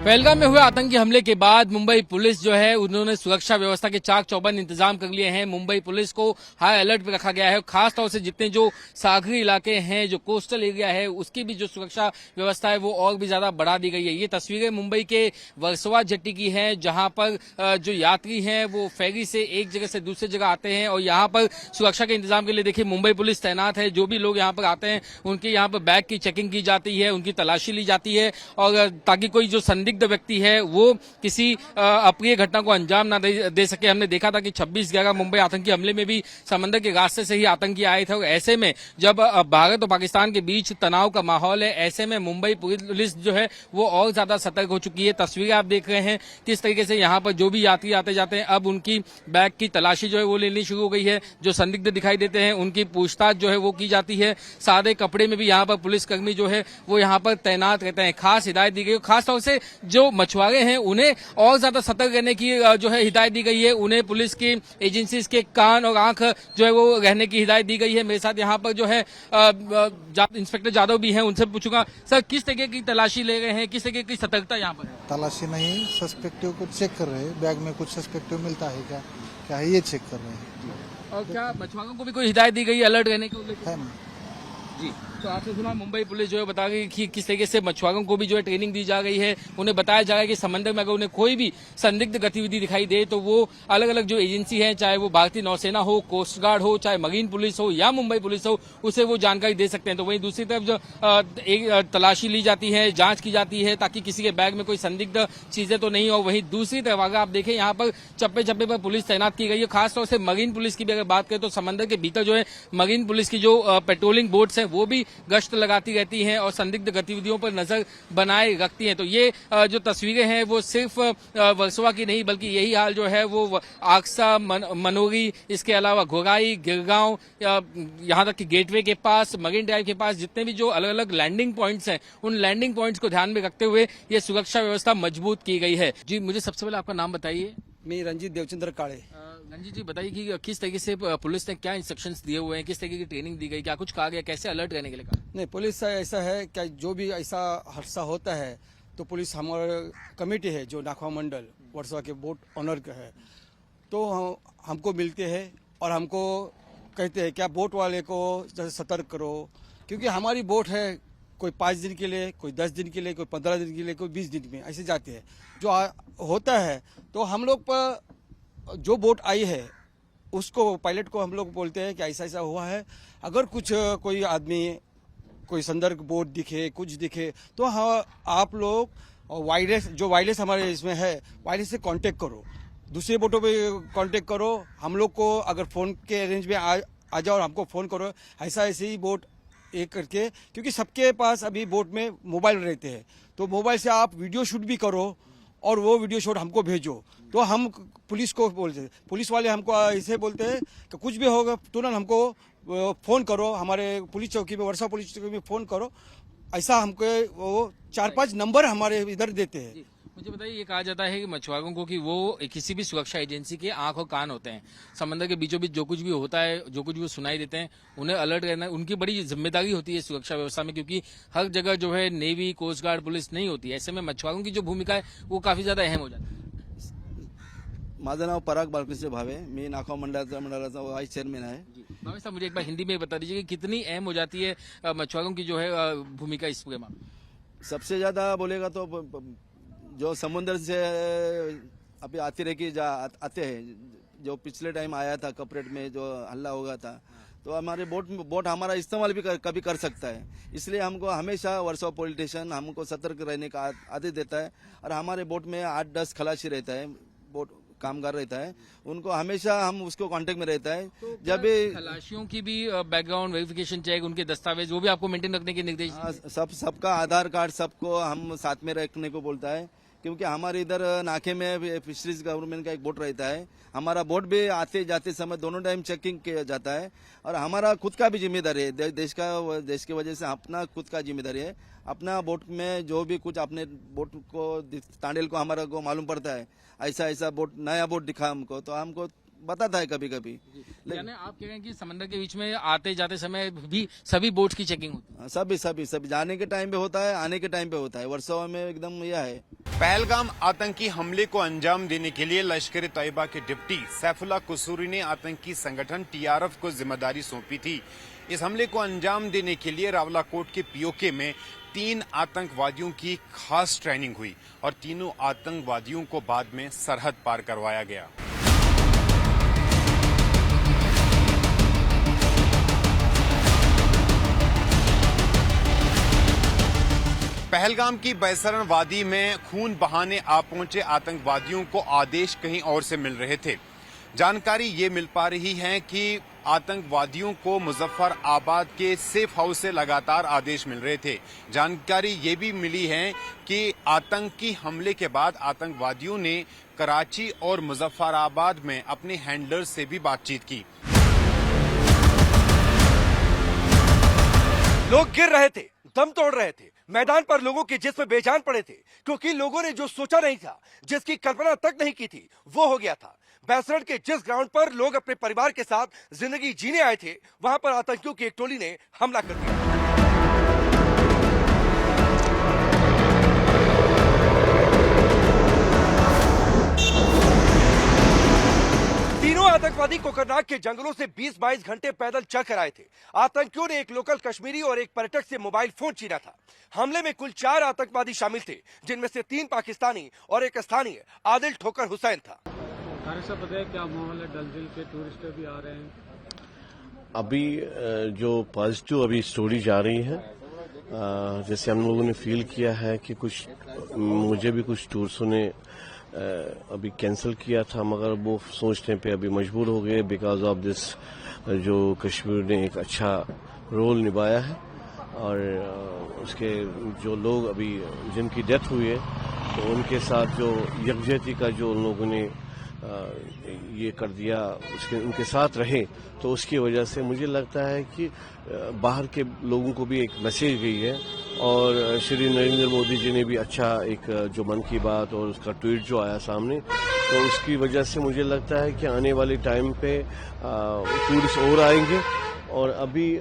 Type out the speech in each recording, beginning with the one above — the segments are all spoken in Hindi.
पहलगाम में हुए आतंकी हमले के बाद मुंबई पुलिस जो है उन्होंने सुरक्षा व्यवस्था के चाक चौबंद इंतजाम कर लिए हैं। मुंबई पुलिस को हाई अलर्ट पे रखा गया है। खासतौर से जितने जो सागरी इलाके हैं, जो कोस्टल एरिया है, उसकी भी जो सुरक्षा व्यवस्था है वो और भी ज्यादा बढ़ा दी गई है। ये तस्वीरें मुंबई के वर्सोवा जेट्टी की हैं, जहां पर जो यात्री हैं वो फेरी से एक जगह से दूसरी जगह आते हैं और यहाँ पर सुरक्षा के इंतजाम के लिए देखिए मुंबई पुलिस तैनात है। जो भी लोग यहाँ पर आते हैं उनके यहाँ पर बैग की चेकिंग की जाती है, उनकी तलाशी ली जाती है और ताकि कोई जो संदिग्ध व्यक्ति है वो किसी अप्रिय घटना को अंजाम ना दे सके। हमने देखा था कि 26/11 मुंबई आतंकी हमले में भी समंदर के रास्ते से ही आतंकी आए थे और ऐसे में जब भारत और पाकिस्तान के बीच तनाव का माहौल है, ऐसे में मुंबई पुलिस जो है वो और ज्यादा सतर्क हो चुकी है। तस्वीरें आप देख रहे हैं किस तरीके से यहाँ पर जो भी यात्री आते जाते हैं अब उनकी बैग की तलाशी जो है वो लेनी शुरू हो गई है। जो संदिग्ध दिखाई देते हैं उनकी पूछताछ जो है वो की जाती है। सादे कपड़े में भी यहाँ पर पुलिसकर्मी जो है वो यहाँ पर तैनात रहते हैं। खास हिदायत दी गई, खासतौर से जो मछुआरे हैं उन्हें और ज्यादा सतर्क रहने की जो है हिदायत दी गई है। उन्हें पुलिस की एजेंसीज के कान और आंख जो है वो रहने की हिदायत दी गई है। मेरे साथ यहाँ पर जो है इंस्पेक्टर जादव भी हैं, उनसे पूछूंगा सर किस तरीके की तलाशी ले रहे हैं, किस तरीके की सतर्कता यहाँ पर है? तलाशी नहीं, सस्पेक्टिव को चेक कर रहे हैं। बैग में कुछ सस्पेक्टिव मिलता है क्या क्या है ये चेक कर रहे हैं। और क्या मछुआरों को भी कोई हिदायत दी गई अलर्ट रहने को लेकर? है ना। जी, तो आपसे सुना मुंबई पुलिस जो है बता रही कि किस तरीके से मछुआरों को भी जो है ट्रेनिंग दी जा रही है। उन्हें बताया जा रहा है कि समंदर में अगर उन्हें कोई भी संदिग्ध गतिविधि दिखाई दे तो वो अलग अलग जो एजेंसी है, चाहे वो भारतीय नौसेना हो, कोस्ट गार्ड हो, चाहे मरीन पुलिस हो या मुंबई पुलिस हो, उसे वो जानकारी दे सकते हैं। तो वहीं दूसरी तरफ जो एक तलाशी ली जाती है, जांच की जाती है ताकि किसी के बैग में कोई संदिग्ध चीजें तो नहीं हो। वहीं दूसरी तरफ अगर आप देखें यहाँ पर चप्पे चप्पे पर पुलिस तैनात की गई है। खासतौर से मरीन पुलिस की भी अगर बात करें तो समंदर के भीतर जो है मरीन पुलिस की जो पेट्रोलिंग बोट्स है वो भी गश्त लगाती रहती हैं और संदिग्ध गतिविधियों पर नजर बनाए रखती हैं। तो ये जो तस्वीरें हैं वो सिर्फ वर्सोवा की नहीं बल्कि यही हाल जो है वो आक्सा, मनोरी, इसके अलावा घोराई, गिरगांव, यहाँ तक कि गेटवे के पास, मरीन ड्राइव के पास जितने भी जो अलग अलग लैंडिंग पॉइंट्स हैं उन लैंडिंग पॉइंट्स को ध्यान में रखते हुए ये सुरक्षा व्यवस्था मजबूत की गई है। जी, मुझे सबसे पहले आपका नाम बताइए। मैं रंजीत देवचंद्र काळे। रंजीत जी बताइए कि किस तरीके से पुलिस ने क्या इंस्ट्रक्शंस दिए हुए हैं, किस तरीके की ट्रेनिंग दी गई, क्या कुछ कहा गया, कैसे अलर्ट रहने के लिए कहा? नहीं, पुलिस से ऐसा है कि जो भी ऐसा हादसा होता है तो पुलिस हमारा कमेटी है जो नाखवा मंडल वर्सोवा के बोट ऑनर का है, तो हमको मिलते हैं और हमको कहते हैं क्या बोट वाले को सतर्क करो, क्योंकि हमारी बोट है कोई 5 दिन के लिए, कोई 10 दिन के लिए, कोई 15 दिन के लिए, कोई 20 दिन में ऐसे जाते हैं। जो होता है तो हम लोग पर जो बोट आई है उसको पायलट को हम लोग बोलते हैं कि ऐसा ऐसा हुआ है। अगर कुछ कोई आदमी कोई संदर्भ बोट दिखे, कुछ दिखे तो हाँ आप लोग वायरलेस हमारे इसमें है, वायरलेस से कांटेक्ट करो, दूसरे बोटों पे कांटेक्ट करो। हम लोग को अगर फोन के अरेंज में आ जाओ और हमको फोन करो ऐसा ऐसे ही बोट एक करके, क्योंकि सबके पास अभी बोट में मोबाइल रहते हैं तो मोबाइल से आप वीडियो शूट भी करो और वो वीडियो शूट हमको भेजो। तो हम पुलिस को बोलते हैं, पुलिस वाले हमको ऐसे बोलते हैं कि कुछ भी होगा तुरंत हमको फोन करो, हमारे पुलिस चौकी में, वर्षा पुलिस चौकी में फोन करो। ऐसा हमको वो 4-5 नंबर हमारे इधर देते हैं। मुझे बताइए, ये कहा जाता है कि मछुआरों को कि वो किसी भी सुरक्षा एजेंसी के आंख और कान होते हैं। समंदर के बीचों बीच जो कुछ भी होता है, जो कुछ भी वो सुनाई देते हैं, उन्हें अलर्ट रहना उनकी बड़ी जिम्मेदारी होती है सुरक्षा व्यवस्था में, क्योंकि हर जगह जो है नेवी, कोस्ट गार्ड, पुलिस नहीं होती है। ऐसे में मछुआरों की जो भूमिका है वो काफी ज्यादा अहम हो जाती है। माझं नाव पराग बालकृष्ण भावे, मी नाखवा मंडळाचा वाइस चेयरमैन है। भावे साहब, मुझे एक बार हिंदी में बता दीजिए कि कितनी अहम हो जाती है मछुआरों की जो है भूमिका इस पूरे मामले में? सबसे ज्यादा बोलेगा तो जो समुद्र से अभी आती रह की आते हैं, जो पिछले टाइम आया था कपरेट में जो हल्ला हो गया था, तो हमारे बोट हमारा इस्तेमाल भी कभी कर सकता है। इसलिए हमको हमेशा वर्सोवा पुलिस स्टेशन हमको सतर्क रहने का आदेश देता है और हमारे बोट में 8-10 खलासी रहता है, बोट कामगार रहता है, उनको हमेशा हम उसको कांटेक्ट में रहता है। तो जब भी खलासियों की भी बैकग्राउंड वेरिफिकेशन चेक, उनके दस्तावेज वो भी आपको मेंटेन रखने के निर्देश? सबका आधार कार्ड सबको हम साथ में रखने को बोलता है, क्योंकि हमारे इधर नाके में फिशरीज गवर्नमेंट का एक बोट रहता है। हमारा बोट भी आते जाते समय दोनों टाइम चेकिंग किया जाता है और हमारा खुद का भी जिम्मेदारी है, देश की वजह से अपना खुद का जिम्मेदारी है। अपना बोट में जो भी कुछ अपने बोट को तांडेल को हमारा को मालूम पड़ता है, ऐसा ऐसा बोट नया बोट दिखा हमको, तो हमको बताता है कभी कभी। यानी आप कह रहे हैं कि समंदर के बीच में आते जाते समय भी सभी बोट्स की चेकिंग होती है? सभी जाने के टाइम पे होता है, आने के टाइम पे होता है, वर्सोवा में एकदम यह है। पहलगाम आतंकी हमले को अंजाम देने के लिए लश्कर तैयबा के डिप्टी सैफुल्लाह कुसूरी ने आतंकी संगठन टीआरएफ को जिम्मेदारी सौंपी थी। इस हमले को अंजाम देने के लिए रावलाकोट के पीओके में 3 आतंकवादियों की खास ट्रेनिंग हुई और तीनों आतंकवादियों को बाद में सरहद पार करवाया गया। पहलगाम की बैसरन वादी में खून बहाने आ पहुंचे आतंकवादियों को आदेश कहीं और से मिल रहे थे। जानकारी ये मिल पा रही है कि आतंकवादियों को मुजफ्फराबाद के सेफ हाउस से लगातार आदेश मिल रहे थे। जानकारी ये भी मिली है कि आतंकी हमले के बाद आतंकवादियों ने कराची और मुजफ्फराबाद में अपने हैंडलर्स से भी बातचीत की। लोग गिर रहे थे, दम तोड़ रहे थे, मैदान पर लोगों के जिस्म बेजान पड़े थे, क्योंकि लोगों ने जो सोचा नहीं था, जिसकी कल्पना तक नहीं की थी, वो हो गया था। बैसरन के जिस ग्राउंड पर लोग अपने परिवार के साथ जिंदगी जीने आए थे, वहां पर आतंकियों की एक टोली ने हमला कर दिया। तीनों आतंकवादी कोकरनाग के जंगलों से 20-22 घंटे पैदल चलकर आए थे। आतंकियों ने एक लोकल कश्मीरी और एक पर्यटक से मोबाइल फोन छीना था। हमले में कुल 4 आतंकवादी शामिल थे, जिनमें से 3 पाकिस्तानी और एक स्थानीय आदिल ठोकर हुसैन था। पता है क्या माहौल है? डल झील के टूरिस्ट भी आ रहे हैं। अभी जो पॉजिटिव अभी स्टोरी जा रही है, जैसे हम लोगों ने फील किया है कि कुछ मुझे भी कुछ टूरिस्टों ने अभी कैंसिल किया था, मगर वो सोचने पे अभी मजबूर हो गए बिकॉज ऑफ दिस जो कश्मीर ने एक अच्छा रोल निभाया है और उसके जो लोग अभी जिनकी डेथ हुई है तो उनके साथ जो यकजहती का जो उन लोगों ने ये कर दिया, उसके उनके साथ रहे, तो उसकी वजह से मुझे लगता है कि बाहर के लोगों को भी एक मैसेज गई है। और श्री नरेंद्र मोदी जी ने भी अच्छा एक जो मन की बात और उसका ट्वीट जो आया सामने, तो उसकी वजह से मुझे लगता है कि आने वाले टाइम पे टूरिस्ट और आएंगे। और अभी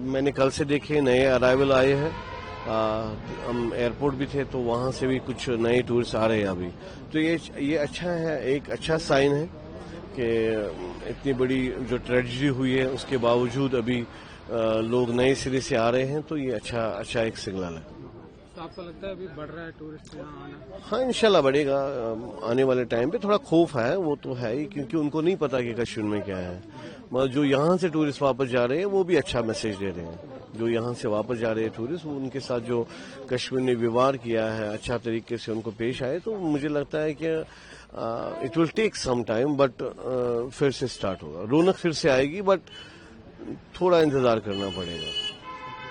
मैंने कल से देखे नए अराइवल आए हैं, हम एयरपोर्ट भी थे तो वहाँ से भी कुछ नए टूरिस्ट आ रहे हैं अभी। तो ये अच्छा है, एक अच्छा साइन है कि इतनी बड़ी जो ट्रेजेडी हुई है उसके बावजूद अभी लोग नए सिरे से आ रहे हैं, तो ये अच्छा एक सिग्नल है। तो आपको लगता है अभी बढ़ रहा है टूरिस्ट यहाँ आना? हाँ, इंशाल्लाह बढ़ेगा। आने वाले टाइम पे थोड़ा खौफ है, वो तो है ही, क्योंकि उनको नहीं पता कि कश्मीर में क्या है। मगर जो यहाँ से टूरिस्ट वापस जा रहे हैं वो भी अच्छा मैसेज दे रहे हैं। जो यहाँ से वापस जा रहे हैं टूरिस्ट, वो उनके साथ जो कश्मीर ने व्यवहार किया है, अच्छा तरीके से उनको पेश आए, तो मुझे लगता है कि it will take some time, but फिर से स्टार्ट होगा, रौनक फिर से आएगी, बट थोड़ा इंतजार करना पड़ेगा।